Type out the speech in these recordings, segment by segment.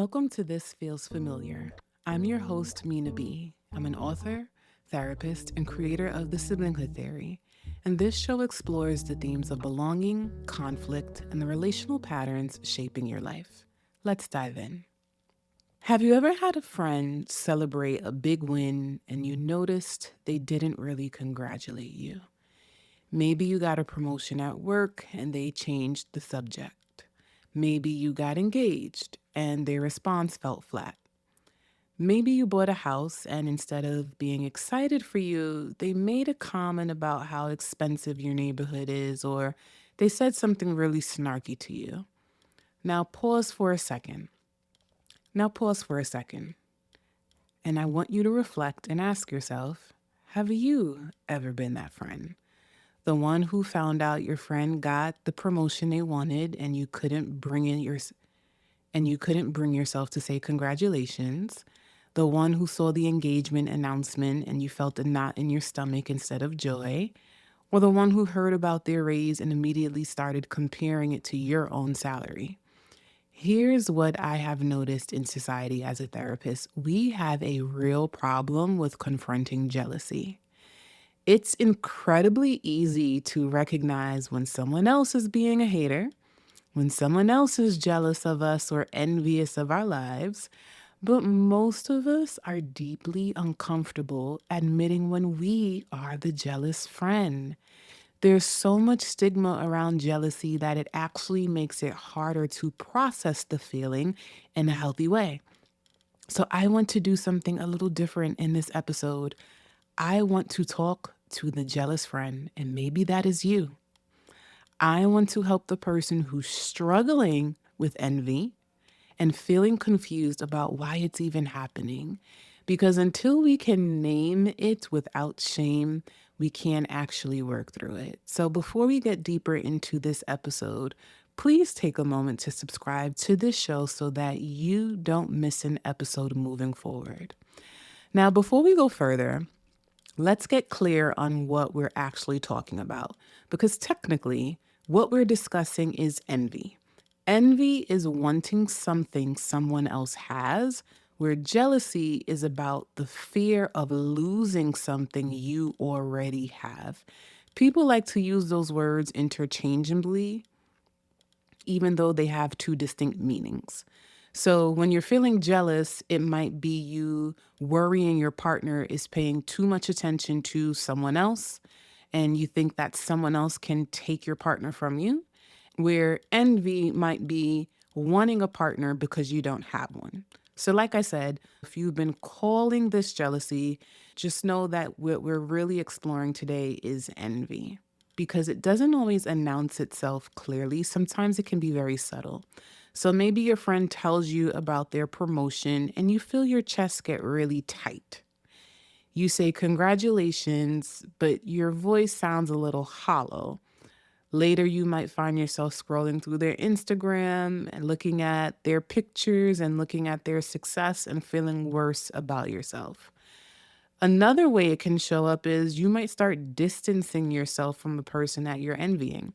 Welcome to This Feels Familiar. I'm your host, Minaa B. I'm an author, therapist, and creator of the siblinghood theory. And this show explores the themes of belonging, conflict, and the relational patterns shaping your life. Let's dive in. Have you ever had a friend celebrate a big win and you noticed they didn't really congratulate you? Maybe you got a promotion at work and they changed the subject. Maybe you got engaged and their response felt flat. Maybe you bought a house and instead of being excited for you, they made a comment about how expensive your neighborhood is, or they said something really snarky to you. Now pause for a second. Now pause for a second. And I want you to reflect and ask yourself, have you ever been that friend? The one who found out your friend got the promotion they wanted and you couldn't bring yourself to say congratulations. The one who saw the engagement announcement and you felt a knot in your stomach instead of joy. Or the one who heard about their raise and immediately started comparing it to your own salary. Here's what I have noticed in society as a therapist. We have a real problem with confronting jealousy. It's incredibly easy to recognize when someone else is being a hater, when someone else is jealous of us or envious of our lives, but most of us are deeply uncomfortable admitting when we are the jealous friend. There's so much stigma around jealousy that it actually makes it harder to process the feeling in a healthy way. So I want to do something a little different in this episode. I want to talk to the jealous friend, and maybe that is you. I want to help the person who's struggling with envy and feeling confused about why it's even happening. Because until we can name it without shame, we can't actually work through it. So before we get deeper into this episode, please take a moment to subscribe to this show so that you don't miss an episode moving forward. Now, before we go further, let's get clear on what we're actually talking about, because technically, what we're discussing is envy. Envy is wanting something someone else has, where jealousy is about the fear of losing something you already have. People like to use those words interchangeably, even though they have two distinct meanings. So when you're feeling jealous, it might be you worrying your partner is paying too much attention to someone else, and you think that someone else can take your partner from you. Where envy might be wanting a partner because you don't have one. So, like I said, if you've been calling this jealousy, just know that what we're really exploring today is envy, because it doesn't always announce itself clearly. Sometimes it can be very subtle. So maybe your friend tells you about their promotion and you feel your chest get really tight. You say congratulations, but your voice sounds a little hollow. Later, you might find yourself scrolling through their Instagram and looking at their pictures and looking at their success and feeling worse about yourself. Another way it can show up is you might start distancing yourself from the person that you're envying.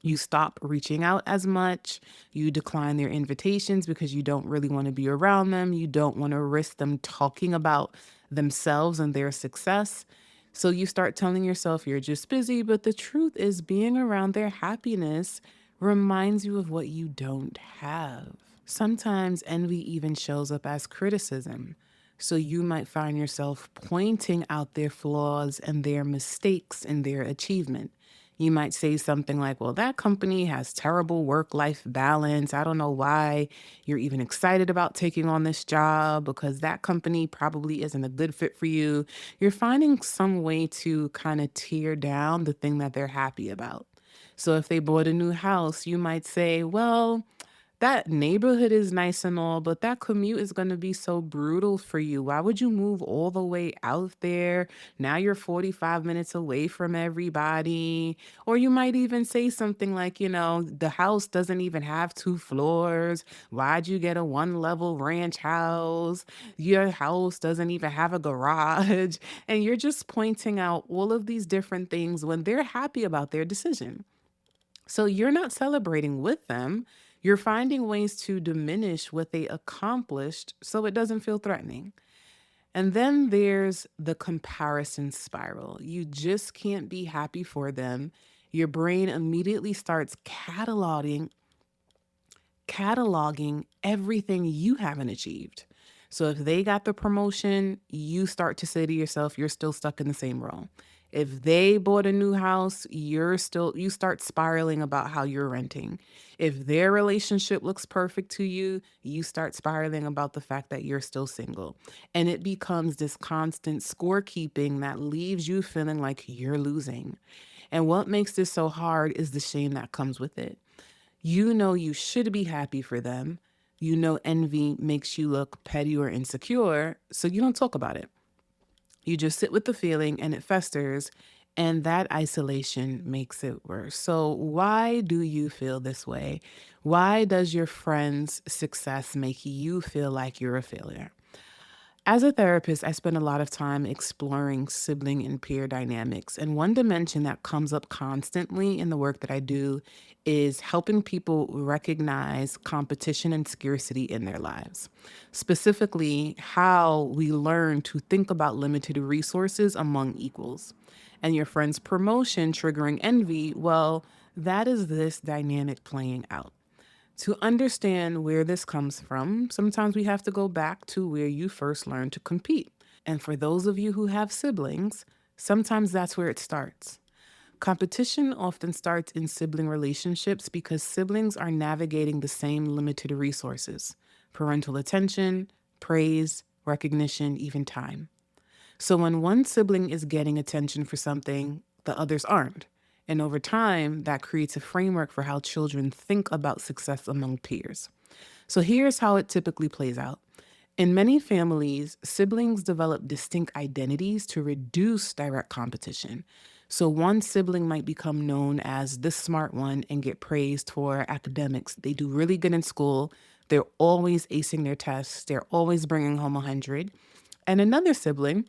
You stop reaching out as much. You decline their invitations because you don't really want to be around them. You don't want to risk them talking about themselves and their success. So you start telling yourself you're just busy, but the truth is being around their happiness reminds you of what you don't have. Sometimes envy even shows up as criticism. So you might find yourself pointing out their flaws and their mistakes in their achievement. You might say something like, well, that company has terrible work-life balance. I don't know why you're even excited about taking on this job, because that company probably isn't a good fit for you. You're finding some way to kind of tear down the thing that they're happy about. So if they bought a new house, you might say, well, that neighborhood is nice and all, but that commute is going to be so brutal for you. Why would you move all the way out there? Now you're 45 minutes away from everybody. Or you might even say something like, the house doesn't even have two floors. Why'd you get a one level ranch house? Your house doesn't even have a garage. And you're just pointing out all of these different things when they're happy about their decision. So you're not celebrating with them. You're finding ways to diminish what they accomplished so it doesn't feel threatening. And then there's the comparison spiral. You just can't be happy for them. Your brain immediately starts cataloging everything you haven't achieved. So if they got the promotion, you start to say to yourself, you're still stuck in the same role. If they bought a new house, you start spiraling about how you're renting. If their relationship looks perfect to you, you start spiraling about the fact that you're still single. And it becomes this constant scorekeeping that leaves you feeling like you're losing. And what makes this so hard is the shame that comes with it. You know you should be happy for them. You know envy makes you look petty or insecure, so you don't talk about it. You just sit with the feeling and it festers, and that isolation makes it worse. So, why do you feel this way? Why does your friend's success make you feel like you're a failure? As a therapist, I spend a lot of time exploring sibling and peer dynamics. And one dimension that comes up constantly in the work that I do is helping people recognize competition and scarcity in their lives. Specifically, how we learn to think about limited resources among equals. And your friend's promotion triggering envy, well, that is this dynamic playing out. To understand where this comes from, sometimes we have to go back to where you first learned to compete. And for those of you who have siblings, sometimes that's where it starts. Competition often starts in sibling relationships because siblings are navigating the same limited resources: parental attention, praise, recognition, even time. So when one sibling is getting attention for something, the others aren't. And over time, that creates a framework for how children think about success among peers. So here's how it typically plays out. In many families, siblings develop distinct identities to reduce direct competition. So one sibling might become known as the smart one and get praised for academics. They do really good in school. They're always acing their tests. They're always bringing home 100. And another sibling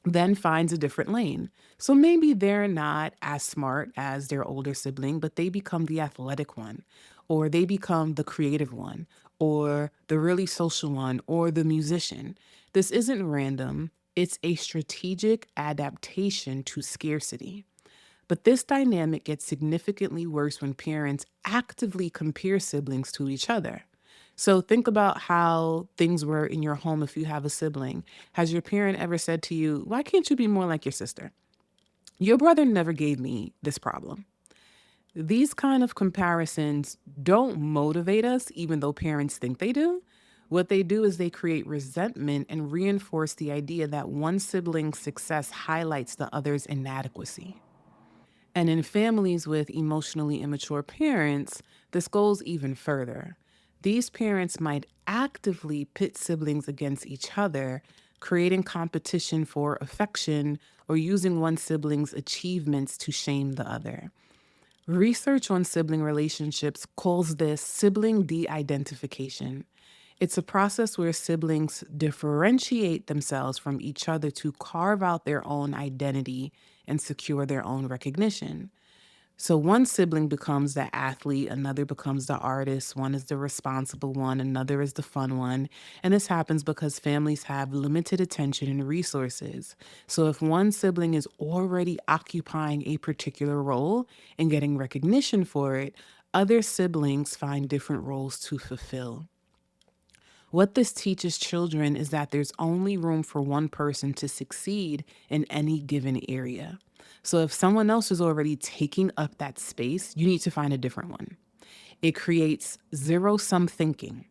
then finds a different lane. So maybe they're not as smart as their older sibling, but they become the athletic one, or they become the creative one, or the really social one, or the musician. This isn't random, it's a strategic adaptation to scarcity. But this dynamic gets significantly worse when parents actively compare siblings to each other. So think about how things were in your home if you have a sibling. Has your parent ever said to you, "Why can't you be more like your sister? Your brother never gave me this problem." These kind of comparisons don't motivate us, even though parents think they do. What they do is they create resentment and reinforce the idea that one sibling's success highlights the other's inadequacy. And in families with emotionally immature parents, this goes even further. These parents might actively pit siblings against each other, creating competition for affection or using one sibling's achievements to shame the other. Research on sibling relationships calls this sibling de identification. It's a process where siblings differentiate themselves from each other to carve out their own identity and secure their own recognition. So one sibling becomes the athlete, another becomes the artist, one is the responsible one, another is the fun one. And this happens because families have limited attention and resources. So if one sibling is already occupying a particular role and getting recognition for it, other siblings find different roles to fulfill. What this teaches children is that there's only room for one person to succeed in any given area. So if someone else is already taking up that space, you need to find a different one. It creates zero sum thinking,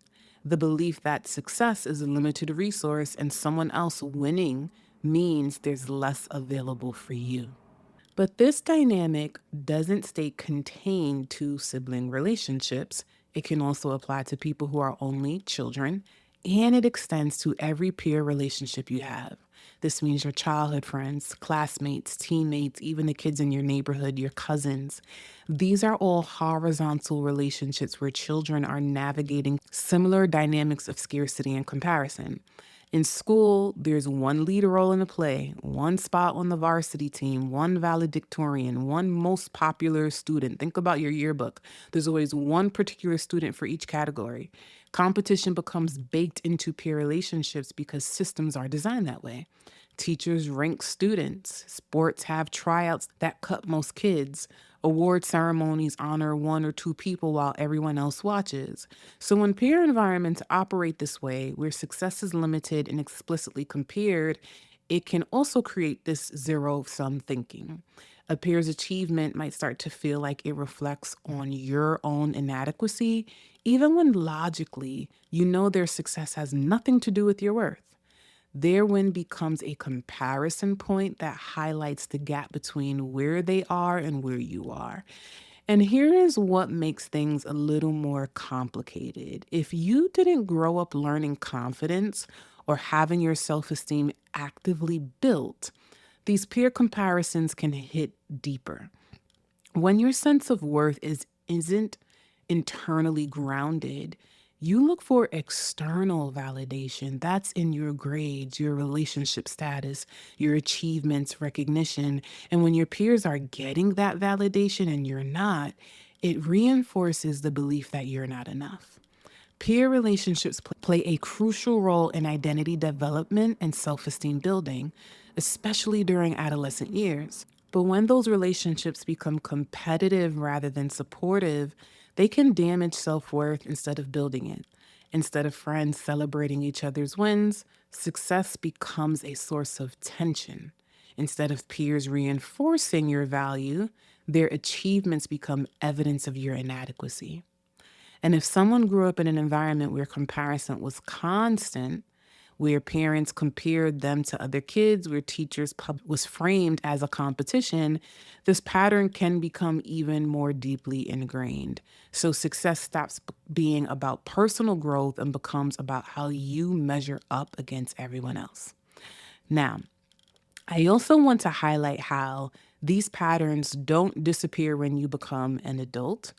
the belief that success is a limited resource and someone else winning means there's less available for you. But this dynamic doesn't stay contained to sibling relationships. It can also apply to people who are only children, and it extends to every peer relationship you have. This means your childhood friends, classmates, teammates, even the kids in your neighborhood, your cousins. These are all horizontal relationships where children are navigating similar dynamics of scarcity and comparison. In school, there's one lead role in a play, one spot on the varsity team, one valedictorian, one most popular student. Think about your yearbook. There's always one particular student for each category. Competition becomes baked into peer relationships because systems are designed that way. Teachers rank students. Sports have tryouts that cut most kids. Award ceremonies honor one or two people while everyone else watches. So, when peer environments operate this way, where success is limited and explicitly compared, it can also create this zero sum thinking. A peer's achievement might start to feel like it reflects on your own inadequacy, even when logically you know their success has nothing to do with your worth. Their win becomes a comparison point that highlights the gap between where they are and where you are. And here is what makes things a little more complicated. If you didn't grow up learning confidence or having your self esteem actively built, these peer comparisons can hit deeper. When your sense of worth isn't internally grounded, you look for external validation. That's in your grades, your relationship status, your achievements, recognition. And when your peers are getting that validation and you're not, it reinforces the belief that you're not enough. Peer relationships play a crucial role in identity development and self esteem building, especially during adolescent years. But when those relationships become competitive rather than supportive, they can damage self worth instead of building it. Instead of friends celebrating each other's wins, success becomes a source of tension. Instead of peers reinforcing your value, their achievements become evidence of your inadequacy. And if someone grew up in an environment where comparison was constant, where parents compared them to other kids, where was framed as a competition, this pattern can become even more deeply ingrained. So success stops being about personal growth and becomes about how you measure up against everyone else. Now, I also want to highlight how these patterns don't disappear when you become an adult.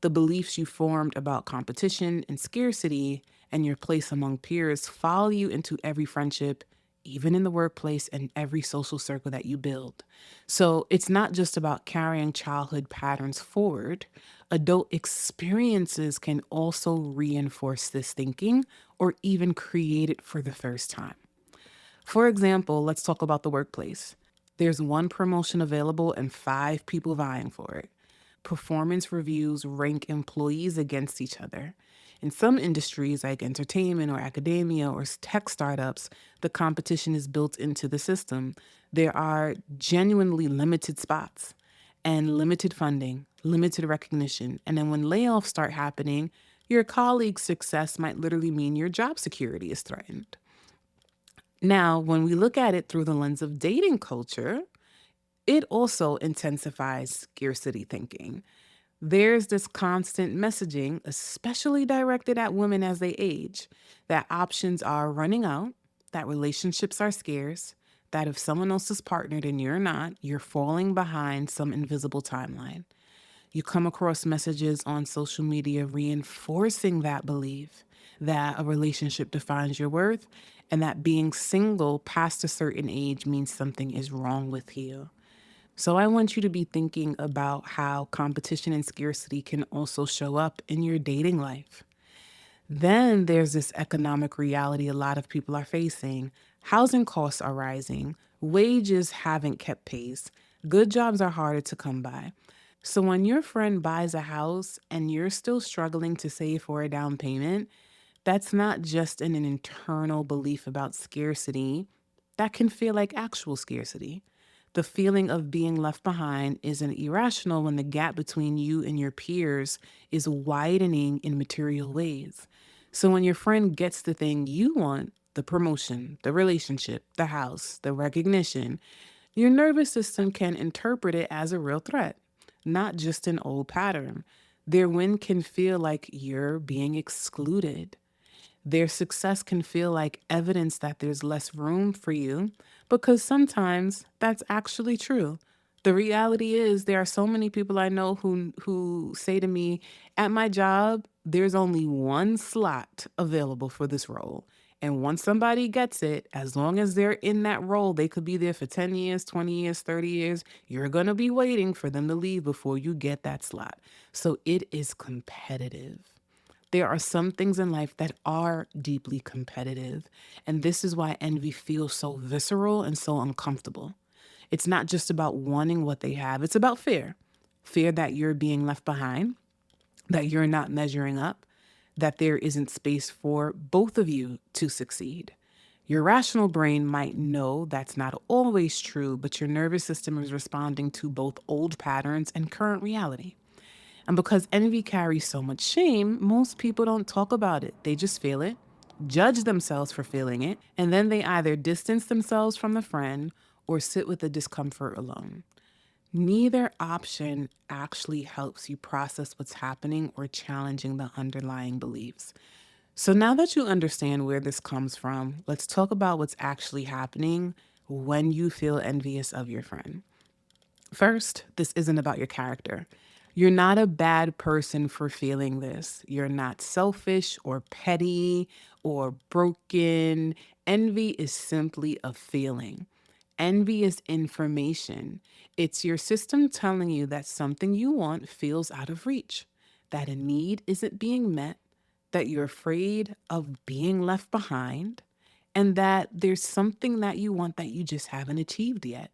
The beliefs you formed about competition and scarcity and your place among peers follow you into every friendship, even in the workplace and every social circle that you build. So it's not just about carrying childhood patterns forward. Adult experiences can also reinforce this thinking or even create it for the first time. For example, let's talk about the workplace. There's one promotion available and five people vying for it. Performance reviews rank employees against each other. In some industries, like entertainment or academia or tech startups, the competition is built into the system. There are genuinely limited spots and limited funding, limited recognition. And then when layoffs start happening, your colleague's success might literally mean your job security is threatened. Now, when we look at it through the lens of dating culture, it also intensifies scarcity thinking. There's this constant messaging, especially directed at women as they age, that options are running out, that relationships are scarce, that if someone else is partnered and you're not, you're falling behind some invisible timeline. You come across messages on social media reinforcing that belief that a relationship defines your worth and that being single past a certain age means something is wrong with you. So I want you to be thinking about how competition and scarcity can also show up in your dating life. Then there's this economic reality a lot of people are facing. Housing costs are rising, wages haven't kept pace, good jobs are harder to come by. So when your friend buys a house and you're still struggling to save for a down payment, that's not just an internal belief about scarcity. That can feel like actual scarcity. The feeling of being left behind isn't irrational when the gap between you and your peers is widening in material ways. So when your friend gets the thing you want, the promotion, the relationship, the house, the recognition, your nervous system can interpret it as a real threat, not just an old pattern. Their win can feel like you're being excluded. Their success can feel like evidence that there's less room for you because sometimes that's actually true. The reality is there are so many people I know who say to me, at my job, there's only one slot available for this role. And once somebody gets it, as long as they're in that role, they could be there for 10 years, 20 years, 30 years. You're going to be waiting for them to leave before you get that slot. So it is competitive. There are some things in life that are deeply competitive. And this is why envy feels so visceral and so uncomfortable. It's not just about wanting what they have, it's about fear. Fear that you're being left behind, that you're not measuring up, that there isn't space for both of you to succeed. Your rational brain might know that's not always true, but your nervous system is responding to both old patterns and current reality. And because envy carries so much shame, most people don't talk about it. They just feel it, judge themselves for feeling it, and then they either distance themselves from the friend or sit with the discomfort alone. Neither option actually helps you process what's happening or challenging the underlying beliefs. So now that you understand where this comes from, let's talk about what's actually happening when you feel envious of your friend. First, this isn't about your character. You're not a bad person for feeling this. You're not selfish or petty or broken. Envy is simply a feeling. Envy is information. It's your system telling you that something you want feels out of reach, that a need isn't being met, that you're afraid of being left behind, and that there's something that you want that you just haven't achieved yet.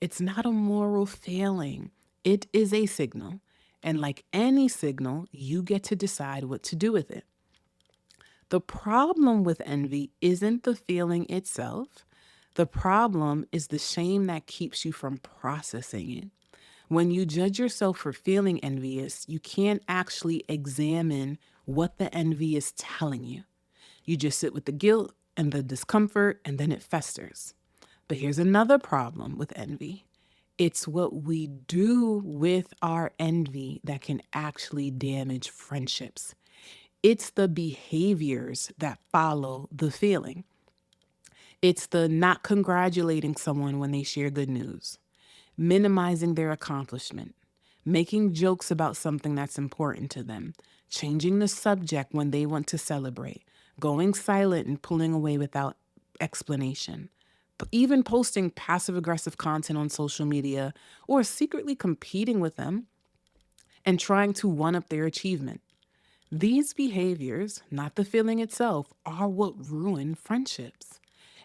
It's not a moral failing, it is a signal. And like any signal, you get to decide what to do with it. The problem with envy isn't the feeling itself. The problem is the shame that keeps you from processing it. When you judge yourself for feeling envious, you can't actually examine what the envy is telling you. You just sit with the guilt and the discomfort, and then it festers. But here's another problem with envy. It's what we do with our envy that can actually damage friendships. It's the behaviors that follow the feeling. It's the not congratulating someone when they share good news, minimizing their accomplishment, making jokes about something that's important to them, changing the subject when they want to celebrate, going silent and pulling away without explanation, even posting passive aggressive content on social media or secretly competing with them and trying to one up their achievement. These behaviors, not the feeling itself, are what ruin friendships.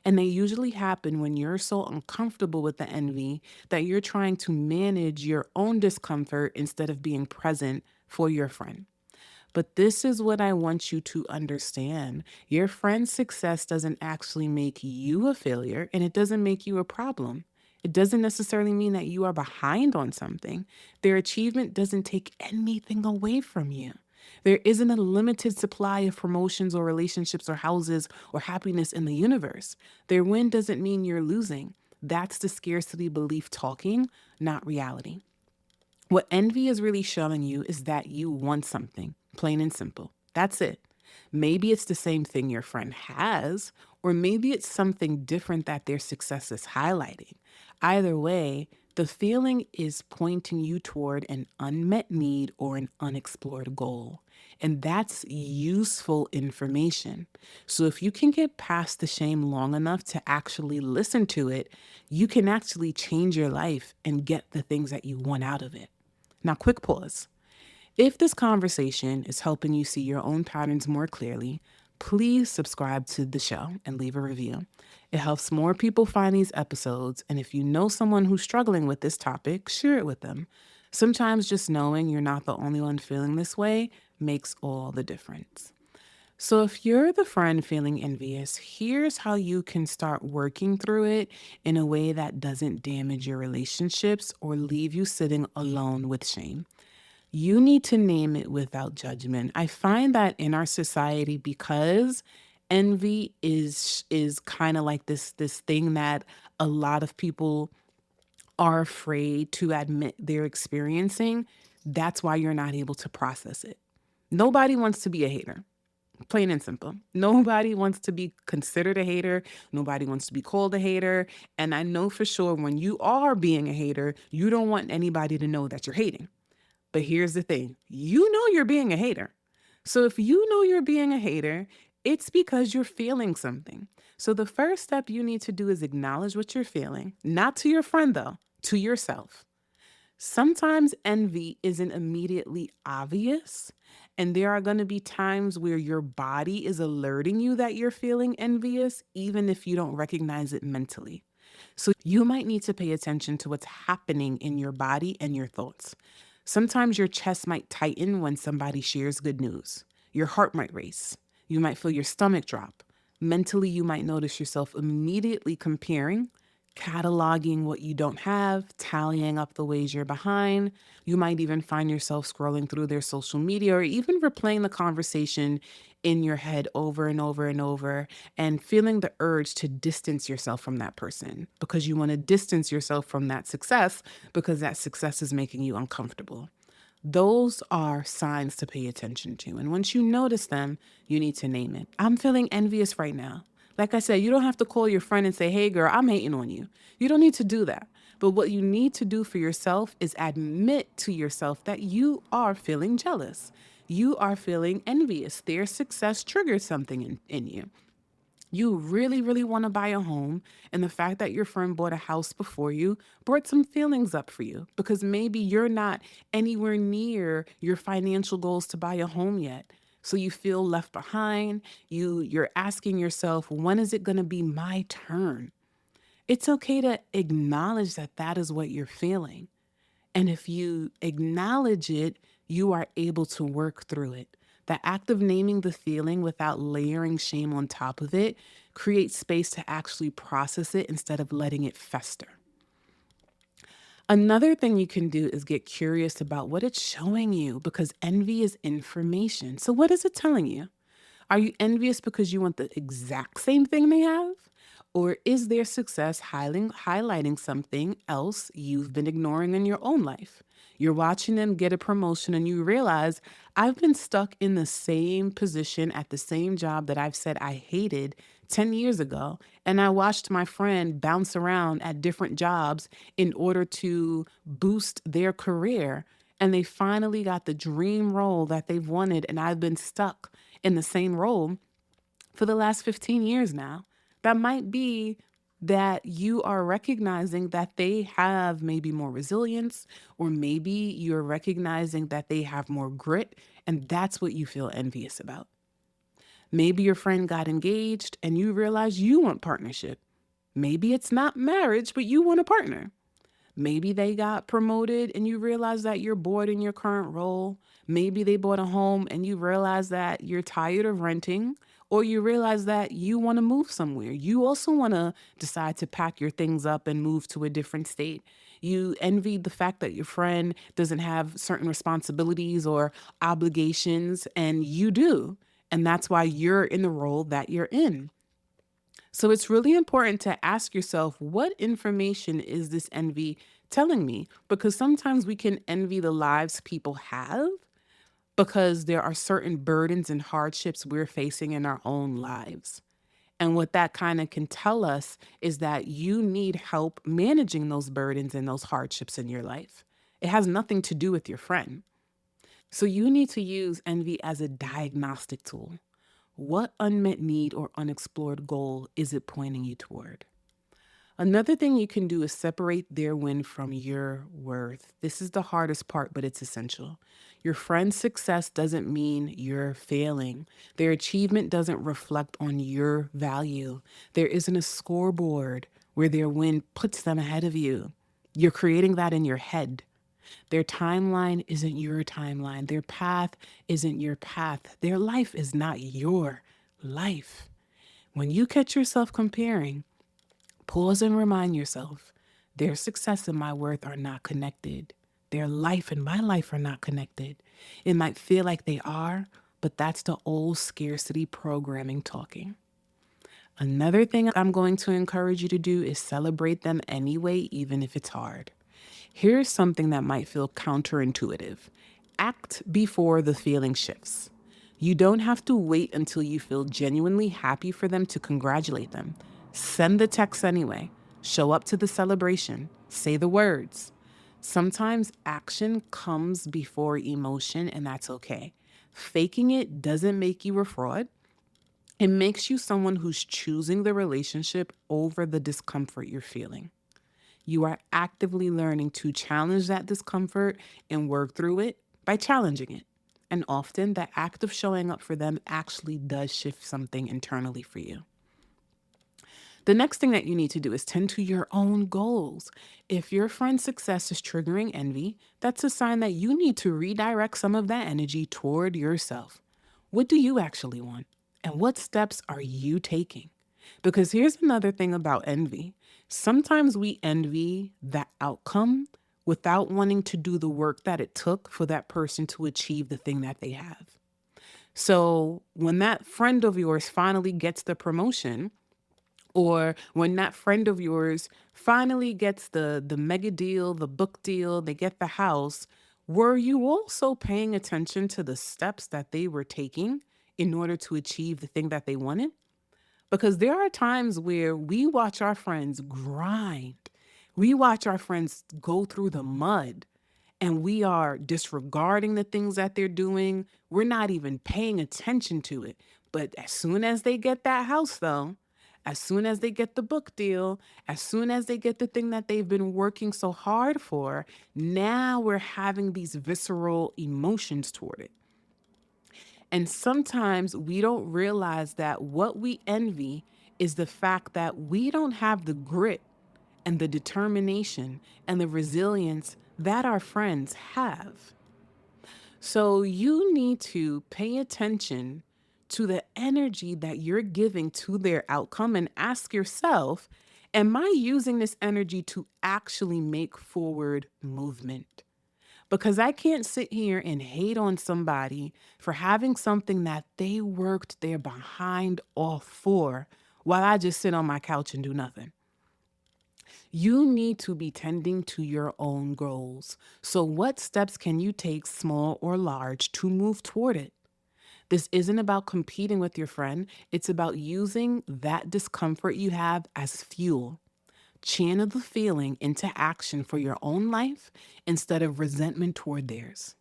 And they usually happen when you're so uncomfortable with the envy that you're trying to manage your own discomfort instead of being present for your friend. But this is what I want you to understand. Your friend's success doesn't actually make you a failure, and it doesn't make you a problem. It doesn't necessarily mean that you are behind on something. Their achievement doesn't take anything away from you. There isn't a limited supply of promotions or relationships or houses or happiness in the universe. Their win doesn't mean you're losing. That's the scarcity belief talking, not reality. What envy is really showing you is that you want something, plain and simple. That's it. Maybe it's the same thing your friend has, or maybe it's something different that their success is highlighting. Either way, the feeling is pointing you toward an unmet need or an unexplored goal. And that's useful information. So if you can get past the shame long enough to actually listen to it, you can actually change your life and get the things that you want out of it. Now, quick pause. If this conversation is helping you see your own patterns more clearly, please subscribe to the show and leave a review. It helps more people find these episodes, and if you know someone who's struggling with this topic, share it with them. Sometimes just knowing you're not the only one feeling this way makes all the difference. So, if you're the friend feeling envious, here's how you can start working through it in a way that doesn't damage your relationships or leave you sitting alone with shame. You need to name it without judgment. I find that in our society, because envy is kind of like this thing that a lot of people are afraid to admit they're experiencing, that's why you're not able to process it. Nobody wants to be a hater. Plain and simple. Nobody wants to be considered a hater. Nobody wants to be called a hater. And I know for sure when you are being a hater, you don't want anybody to know that you're hating. But here's the thing, you know you're being a hater. So if you know you're being a hater It's because you're feeling something. So the first step you need to do is acknowledge what you're feeling, not to your friend though, to yourself. Sometimes envy isn't immediately obvious, and there are going to be times where your body is alerting you that you're feeling envious, even if you don't recognize it mentally. So you might need to pay attention to what's happening in your body and your thoughts. Sometimes your chest might tighten when somebody shares good news. Your heart might race. You might feel your stomach drop. Mentally, you might notice yourself immediately comparing, cataloging what you don't have, tallying up the ways you're behind. You might even find yourself scrolling through their social media or even replaying the conversation in your head over and over and over and feeling the urge to distance yourself from that person because you want to distance yourself from that success because that success is making you uncomfortable. Those are signs to pay attention to. And once you notice them, you need to name it. I'm feeling envious right now. Like I said, you don't have to call your friend and say, hey, girl, I'm hating on you. You don't need to do that. But what you need to do for yourself is admit to yourself that you are feeling jealous. You are feeling envious. Their success triggers something in you. You really, really want to buy a home, and the fact that your friend bought a house before you brought some feelings up for you because maybe you're not anywhere near your financial goals to buy a home yet. So you feel left behind. You're asking yourself, when is it going to be my turn? It's okay to acknowledge that that is what you're feeling. And if you acknowledge it, you are able to work through it. The act of naming the feeling without layering shame on top of it creates space to actually process it instead of letting it fester. Another thing you can do is get curious about what it's showing you because envy is information. So, what is it telling you? Are you envious because you want the exact same thing they have? Or is their success highlighting something else you've been ignoring in your own life? You're watching them get a promotion and you realize I've been stuck in the same position at the same job that I've said I hated 10 years ago. And I watched my friend bounce around at different jobs in order to boost their career. And they finally got the dream role that they've wanted. And I've been stuck in the same role for the last 15 years now. That might be that you are recognizing that they have maybe more resilience, or maybe you're recognizing that they have more grit, and that's what you feel envious about. Maybe your friend got engaged and you realize you want partnership. Maybe it's not marriage, but you want a partner. Maybe they got promoted and you realize that you're bored in your current role. Maybe they bought a home and you realize that you're tired of renting, or you realize that you want to move somewhere. You also want to decide to pack your things up and move to a different state. You envy the fact that your friend doesn't have certain responsibilities or obligations, and you do. And that's why you're in the role that you're in. So it's really important to ask yourself, what information is this envy telling me? Because sometimes we can envy the lives people have because there are certain burdens and hardships we're facing in our own lives. And what that kind of can tell us is that you need help managing those burdens and those hardships in your life. It has nothing to do with your friend. So you need to use envy as a diagnostic tool. What unmet need or unexplored goal is it pointing you toward? Another thing you can do is separate their win from your worth. This is the hardest part, but it's essential. Your friend's success doesn't mean you're failing. Their achievement doesn't reflect on your value. There isn't a scoreboard where their win puts them ahead of you. You're creating that in your head. Their timeline isn't your timeline. Their path isn't your path. Their life is not your life. When you catch yourself comparing, pause and remind yourself their success and my worth are not connected. Their life and my life are not connected. It might feel like they are, but that's the old scarcity programming talking. Another thing I'm going to encourage you to do is celebrate them anyway, even if it's hard. Here's something that might feel counterintuitive. Act before the feeling shifts. You don't have to wait until you feel genuinely happy for them to congratulate them. Send the text anyway. Show up to the celebration. Say the words. Sometimes action comes before emotion, and that's okay. Faking it doesn't make you a fraud. It makes you someone who's choosing the relationship over the discomfort you're feeling. You are actively learning to challenge that discomfort and work through it by challenging it. And often, the act of showing up for them actually does shift something internally for you. The next thing that you need to do is tend to your own goals. If your friend's success is triggering envy, that's a sign that you need to redirect some of that energy toward yourself. What do you actually want? And what steps are you taking? Because here's another thing about envy. Sometimes we envy that outcome without wanting to do the work that it took for that person to achieve the thing that they have. So when that friend of yours finally gets the promotion, or when that friend of yours finally gets the mega deal, the book deal, they get the house, were you also paying attention to the steps that they were taking in order to achieve the thing that they wanted? Because there are times where we watch our friends grind. We watch our friends go through the mud and we are disregarding the things that they're doing. We're not even paying attention to it. But as soon as they get that house, though, as soon as they get the book deal, as soon as they get the thing that they've been working so hard for, now we're having these visceral emotions toward it. And sometimes we don't realize that what we envy is the fact that we don't have the grit and the determination and the resilience that our friends have. So you need to pay attention to the energy that you're giving to their outcome and ask yourself, am I using this energy to actually make forward movement? Because I can't sit here and hate on somebody for having something that they worked their behind off for while I just sit on my couch and do nothing. You need to be tending to your own goals. So, what steps can you take, small or large, to move toward it? This isn't about competing with your friend, it's about using that discomfort you have as fuel. Channel the feeling into action for your own life instead of resentment toward theirs.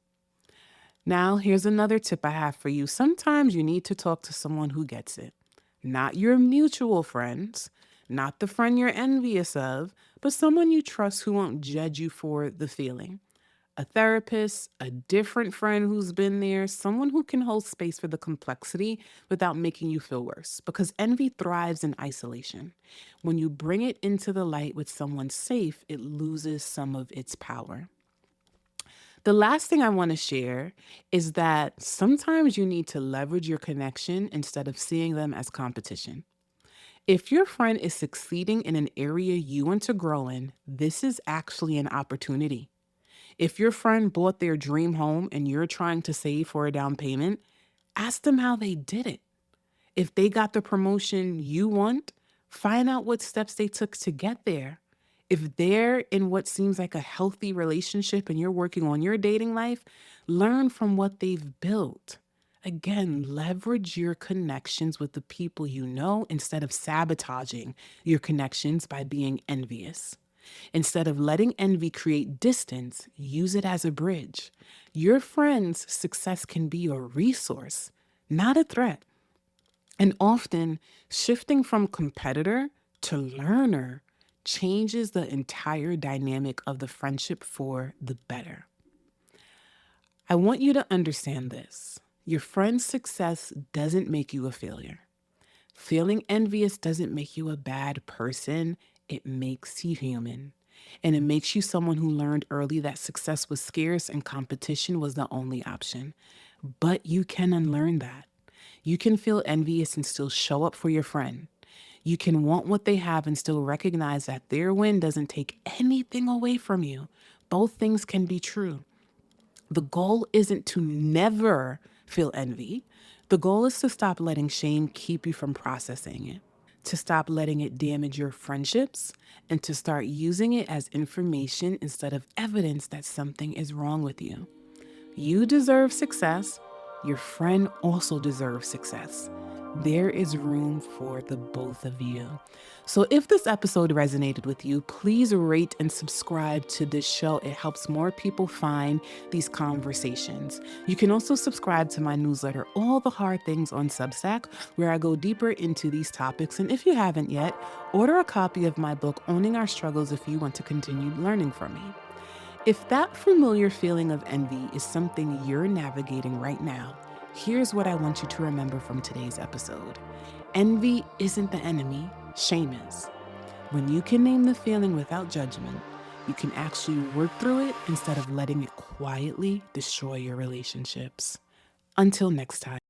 Now, here's another tip I have for you. Sometimes you need to talk to someone who gets it. Not your mutual friends, not the friend you're envious of, but someone you trust who won't judge you for the feeling. A therapist, a different friend who's been there, someone who can hold space for the complexity without making you feel worse. Because envy thrives in isolation. When you bring it into the light with someone safe, it loses some of its power. The last thing I want to share is that sometimes you need to leverage your connection instead of seeing them as competition. If your friend is succeeding in an area you want to grow in, this is actually an opportunity. If your friend bought their dream home and you're trying to save for a down payment, ask them how they did it. If they got the promotion you want, find out what steps they took to get there. If they're in what seems like a healthy relationship and you're working on your dating life, learn from what they've built. Again, leverage your connections with the people you know instead of sabotaging your connections by being envious. Instead of letting envy create distance, use it as a bridge. Your friend's success can be a resource, not a threat. And often, shifting from competitor to learner changes the entire dynamic of the friendship for the better. I want you to understand this. Your friend's success doesn't make you a failure. Feeling envious doesn't make you a bad person, it makes you human. And it makes you someone who learned early that success was scarce and competition was the only option. But you can unlearn that. You can feel envious and still show up for your friend. You can want what they have and still recognize that their win doesn't take anything away from you. Both things can be true. The goal isn't to never feel envy. The goal is to stop letting shame keep you from processing it, to stop letting it damage your friendships, and to start using it as information instead of evidence that something is wrong with you. You deserve success. Your friend also deserves success. There is room for the both of you. So, if this episode resonated with you, please rate and subscribe to this show. It helps more people find these conversations. You can also subscribe to my newsletter, All the Hard Things on Substack, where I go deeper into these topics. And if you haven't yet, order a copy of my book, Owning Our Struggles, if you want to continue learning from me. If that familiar feeling of envy is something you're navigating right now, here's what I want you to remember from today's episode. Envy isn't the enemy, shame is. When you can name the feeling without judgment, you can actually work through it instead of letting it quietly destroy your relationships. Until next time.